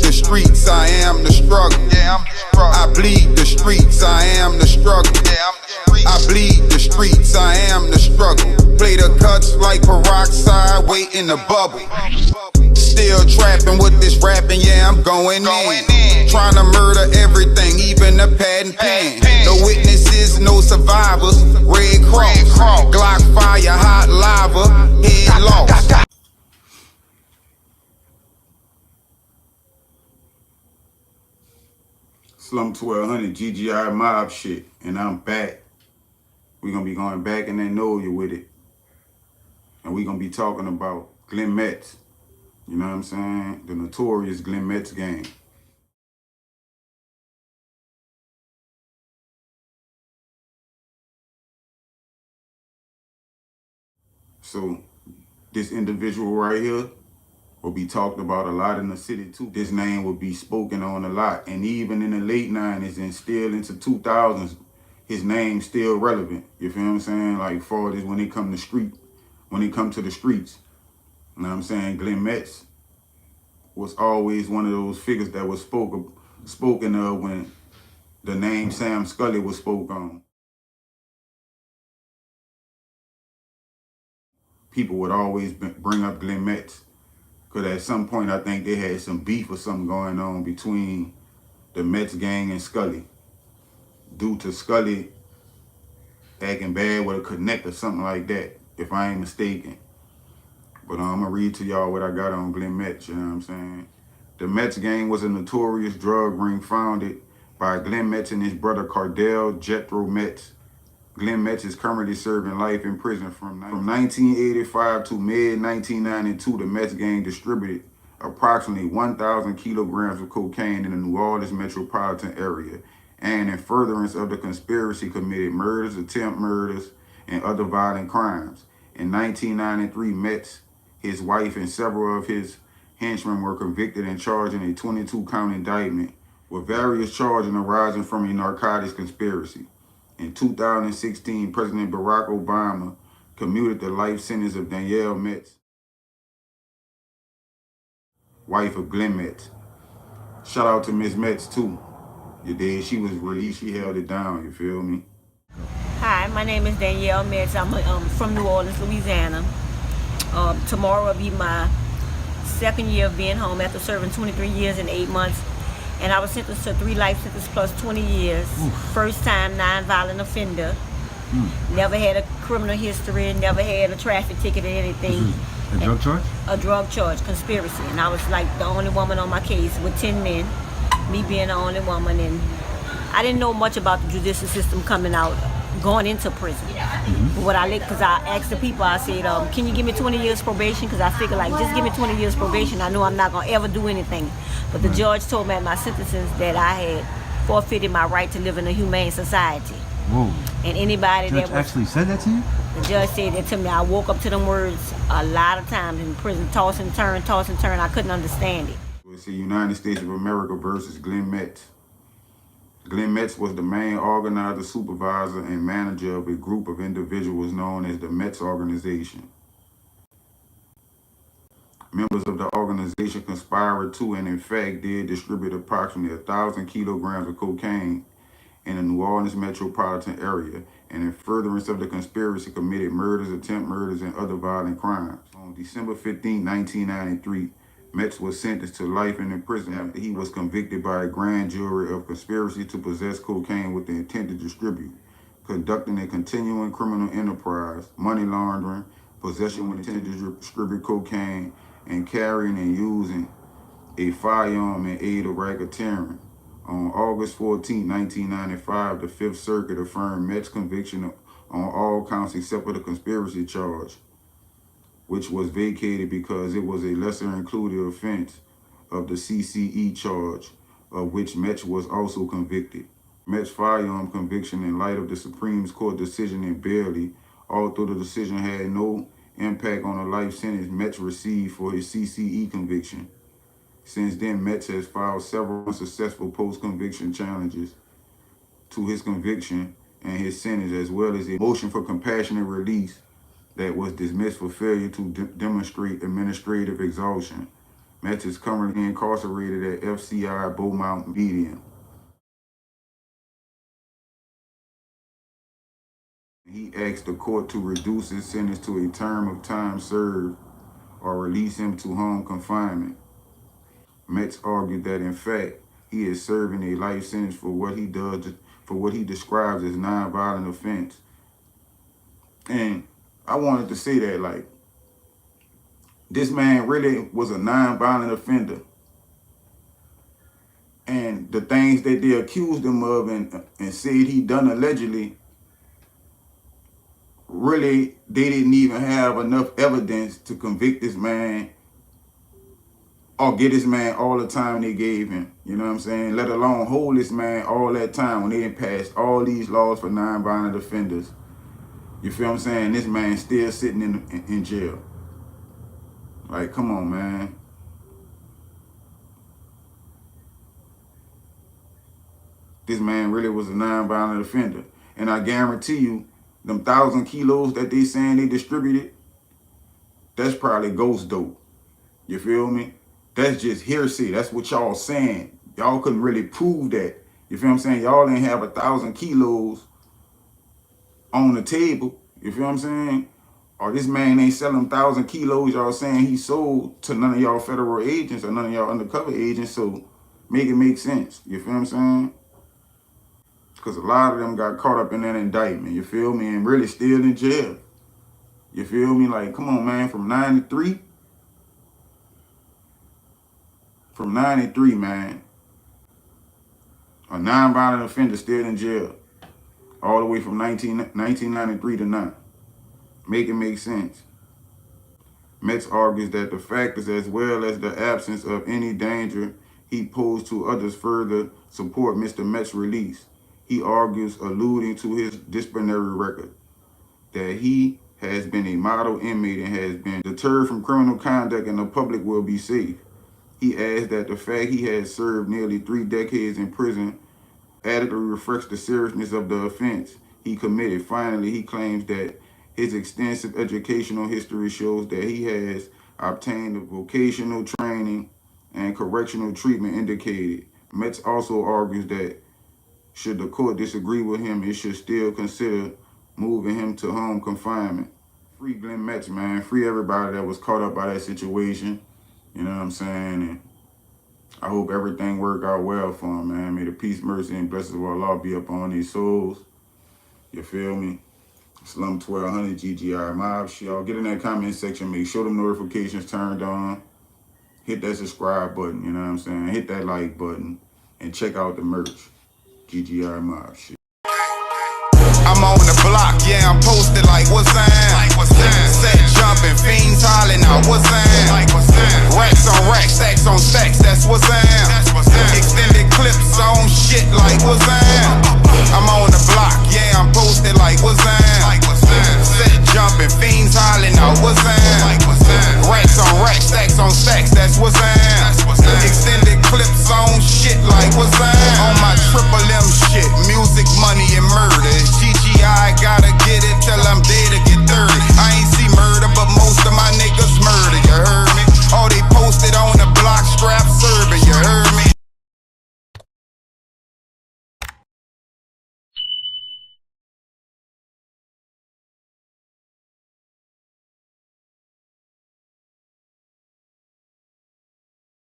the streets, I am the struggle. Yeah, I'm the struggle. I bleed the streets, I am the struggle. Yeah, I'm the street. I bleed the streets, I am the struggle. Play the cuts like peroxide, waiting to bubble. Still trapping with this rapping, yeah, I'm going in. Trying to murder everything, even the pad and pen. No witnesses, no survivors. Red Cross, Glock fire, hot lava, head lost. Slum 1200 GGI mob shit, and I'm back. We're gonna be going back in that know you with it. And we're gonna be talking about Glen Metz. You know what I'm saying? The notorious Glen Metz gang. So this individual right here will be talked about a lot in the city too. This name will be spoken on a lot. And even in the late 90s and still into 2000s, his name's still relevant. You feel what I'm saying? Like for this when they come to the streets. You know what I'm saying? Glen Metz was always one of those figures that was spoken of when the name Sam Scully was spoke on. People would always bring up Glen Metz because at some point I think they had some beef or something going on between the Metz gang and Scully due to Scully acting bad with a connect or something like that, if I ain't mistaken. But I'm gonna read to y'all what I got on Glen Metz, you know what I'm saying? The Metz gang was a notorious drug ring founded by Glen Metz and his brother Cardell Jethro Metz. Glen Metz is currently serving life in prison from 1985 to mid-1992. The Metz gang distributed approximately 1,000 kilograms of cocaine in the New Orleans metropolitan area, and in furtherance of the conspiracy committed murders, attempt murders, and other violent crimes. In 1993, Metz, his wife, and several of his henchmen were convicted and charged in a 22-count indictment with various charges arising from a narcotics conspiracy. In 2016, President Barack Obama commuted the life sentence of Danielle Metz, wife of Glen Metz. Shout out to Miss Metz too. You did. She was released. She held it down. You feel me? Hi, my name is Danielle Metz. I'm from New Orleans, Louisiana. Tomorrow will be my second year of being home after serving 23 years and 8 months. And I was sentenced to 3 life sentences plus 20 years. Oof. First time non-violent offender. Never had a criminal history, never had a traffic ticket or anything. A drug charge? A drug charge, conspiracy. And I was like the only woman on my case with 10 men, me being the only woman. And I didn't know much about the judicial system coming out, going into prison. But what because I asked the people, I said, can you give me 20 years probation? Because I figured like, just give me 20 years probation. I know I'm not gonna ever do anything. But the judge told me at my sentences that I had forfeited my right to live in a humane society. Whoa. And anybody The judge actually said that to you? The judge said that to me. I woke up to them words a lot of times in prison, toss and turn. I couldn't understand it. It's the United States of America versus Glen Metz. Glen Metz was the main organizer, supervisor, and manager of a group of individuals known as the Metz Organization. Members of the organization conspired to and in fact did distribute approximately 1,000 kilograms of cocaine in the New Orleans metropolitan area, and in furtherance of the conspiracy committed murders, attempt murders, and other violent crimes. On December 15, 1993, Metz was sentenced to life in prison after he was convicted by a grand jury of conspiracy to possess cocaine with the intent to distribute, conducting a continuing criminal enterprise, money laundering, possession with intent to distribute cocaine, and carrying and using a firearm in aid of racketeering. On August 14, 1995, the Fifth Circuit affirmed Metz's conviction on all counts except for the conspiracy charge, which was vacated because it was a lesser included offense of the CCE charge, of which Metz was also convicted. Metz's firearm conviction, in light of the Supreme Court decision in Bailey, although the decision had no impact on the life sentence Metz received for his CCE conviction. Since then, Metz has filed several unsuccessful post-conviction challenges to his conviction and his sentence, as well as a motion for compassionate release that was dismissed for failure to demonstrate administrative exhaustion. Metz is currently incarcerated at FCI Beaumont Medium. He asked the court to reduce his sentence to a term of time served or release him to home confinement. Metz argued that in fact he is serving a life sentence for what he describes as nonviolent offense. And I wanted to say that, like, this man really was a nonviolent offender. And the things that they accused him of and said he done allegedly, really, they didn't even have enough evidence to convict this man or get this man all the time they gave him. You know what I'm saying? Let alone hold this man all that time when they had passed all these laws for nonviolent offenders. You feel what I'm saying? This man still sitting in jail. Like, come on, man. This man really was a nonviolent offender. And I guarantee you, them 1,000 kilos that they saying they distributed, that's probably ghost dope. You feel me? That's just hearsay. That's what y'all saying. Y'all couldn't really prove that. You feel what I'm saying? Y'all didn't have 1,000 kilos on the table. You feel what I'm saying? Or this man ain't selling 1,000 kilos. Y'all saying he sold to none of y'all federal agents or none of y'all undercover agents. So make it make sense. You feel what I'm saying? Because a lot of them got caught up in that indictment. You feel me? And really still in jail. You feel me? Like, come on, man. From 93, man. A nonviolent offender still in jail. All the way from 1993 to now. Make it make sense. Metz argues that the factors as well as the absence of any danger he posed to others further support Mr. Metz's release. He argues, alluding to his disciplinary record, that he has been a model inmate and has been deterred from criminal conduct and the public will be safe. He adds that the fact he has served nearly 3 decades in prison adequately reflects the seriousness of the offense he committed. Finally, he claims that his extensive educational history shows that he has obtained the vocational training and correctional treatment indicated. Metz also argues that should the court disagree with him, it should still consider moving him to home confinement. Free Glen Metz, man. Free everybody that was caught up by that situation. You know what I'm saying? And I hope everything work out well for him, man. May the peace, mercy, and blessings of Allah be upon these souls. You feel me? Slum 1200 GGI Mob. Y'all get in that comment section. Make sure them notifications turned on. Hit that subscribe button. You know what I'm saying? Hit that like button. And check out the merch. GGI Mob shit. I'm on the block, yeah, I'm posted like what's that? Set jumping, fiends hollering out, what's that? Racks on racks, stacks on stacks, that's what's that?